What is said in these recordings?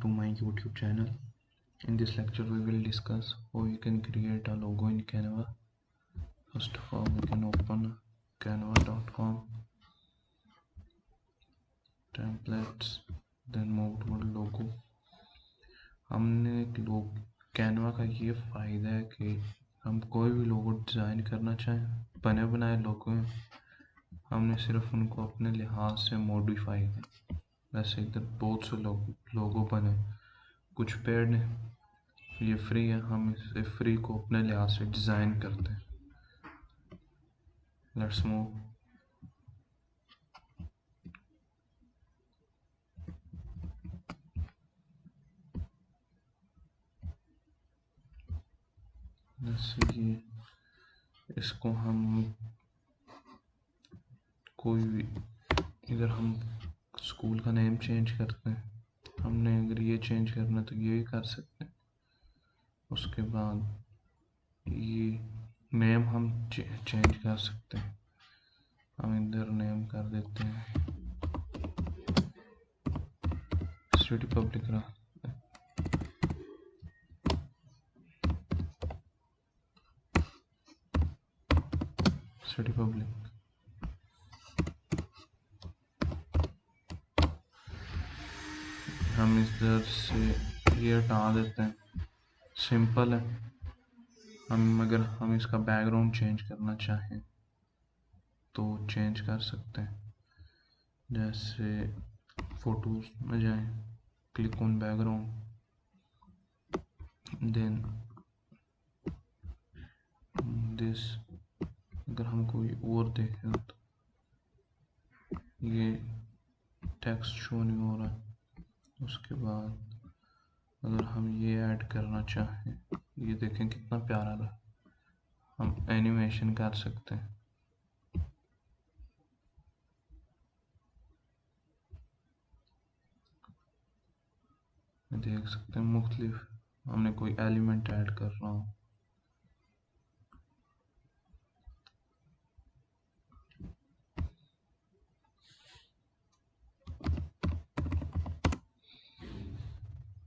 to my YouTube channel. In this lecture we will discuss how you can create a logo in Canva. First of all, we can open canva.com, templates, then move to logo. हमने Canva का ये फ़ायदा है कि हम कोई भी logo design करना चाहें, बने बनाए लोगो हैं, हमने सिर्फ उनको अपने लिहाज से मॉडिफाई किया। वैसे इधर बहुत से लोगो बने, कुछ पेड हैं, ये फ्री है, हम इसे फ्री को अपने लिहाज से डिज़ाइन करते हैं। Let's move. जैसे कि इसको हम कोई भी, इधर हम स्कूल का नेम चेंज करते हैं, हमने अगर ये चेंज करना तो ये भी कर सकते हैं। उसके बाद ये नेम हम चेंज कर सकते हैं, हम इधर नेम कर देते हैं सिटी पब्लिक रहा। सिटी पब्लिक हम इधर से ये हटा देते हैं, सिंपल है। अगर हम इसका बैकग्राउंड चेंज करना चाहें तो चेंज कर सकते हैं। जैसे फोटोज में जाएं, click on background, then this. अगर हम कोई और देखें तो ये टेक्स्ट शो नहीं हो रहा। उसके बाद अगर हम ये ऐड करना चाहें, ये देखें कितना प्यारा लगा, हम एनिमेशन कर सकते हैं। देख सकते हैं मुख्तलिफ, हमने कोई एलिमेंट ऐड कर रहा हूँ,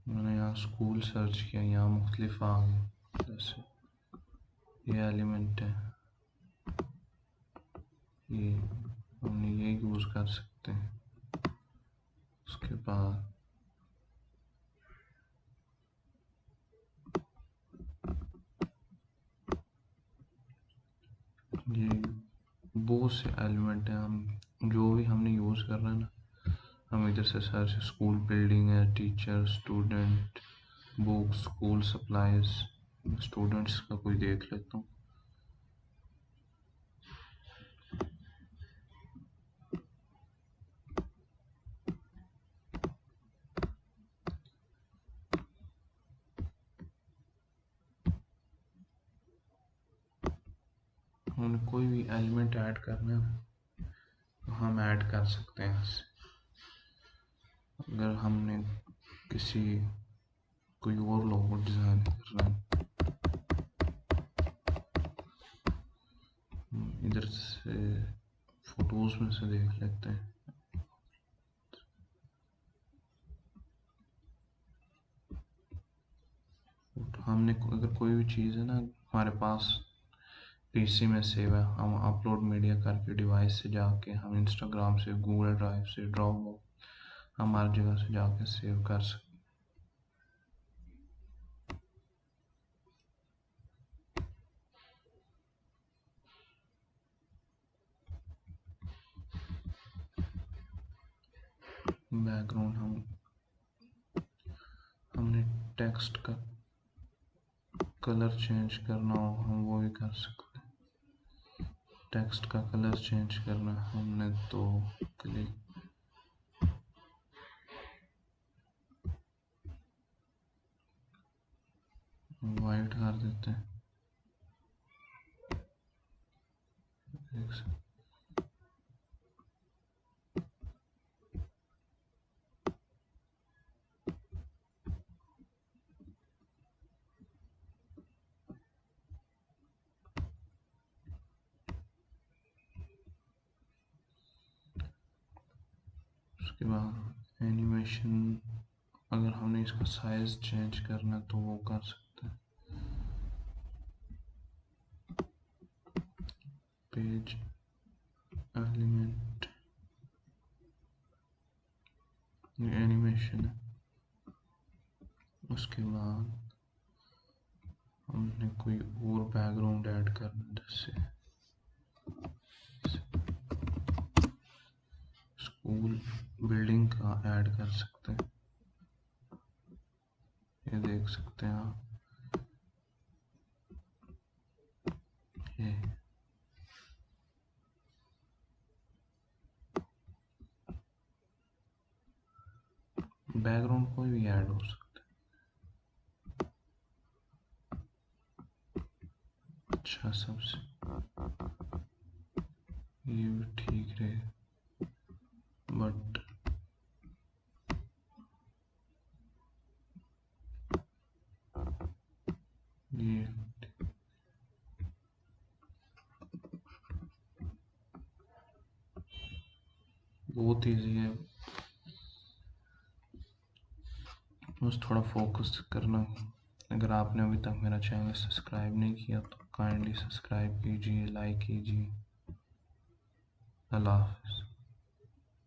मैंने यहाँ स्कूल सर्च किया, यहाँ मुख्तलिफ आ गए। जैसे ये एलिमेंट है, ये हमने ये यूज़ कर सकते हैं। उसके बाद ये बहुत से एलिमेंट हैं, हम जो भी हमने यूज़ कर रहे हैं ना, हम इधर से सर्च, स्कूल बिल्डिंग है, teacher, student, books, school supplies, students का कोई देख लेता हूँ। हमने कोई भी एलिमेंट ऐड करना है तो हम ऐड कर सकते हैं इससे। अगर हमने कोई और लोगो डिज़ाइन करना है, इधर से फोटोज में से देख लेते हैं। हमने अगर कोई भी चीज़ है ना हमारे पास पीसी में सेव है, हम अपलोड मीडिया करके डिवाइस से जाके, हम इंस्टाग्राम से, गूगल ड्राइव से, ड्रॉपबॉक्स, हमारी जगह से जाके सेव कर सकते। बैकग्राउंड हमने टेक्स्ट का कलर चेंज करना हो, हम वो भी कर सकते हैं। टेक्स्ट का कलर चेंज करना हमने तो क्लिक, वाइट कर देते हैं। उसके बाद एनिमेशन, अगर हमने इसका साइज चेंज करना तो वो कर सकते हैं। पेज एलिमेंट एनिमेशन है। उसके बाद हमने कोई और बैकग्राउंड ऐड करना, जैसे स्कूल बिल्डिंग का ऐड कर सकते हैं। ये देख सकते हैं आप, ये बैकग्राउंड कोई भी ऐड हो सकता है। अच्छा, सबसे ये भी ठीक रहे, बट ये बहुत ईजी है, बस थोड़ा फोकस करना। अगर आपने अभी तक मेरा चैनल सब्सक्राइब नहीं किया तो काइंडली सब्सक्राइब कीजिए, लाइक कीजिए। अल्लाह हाफ़िज़।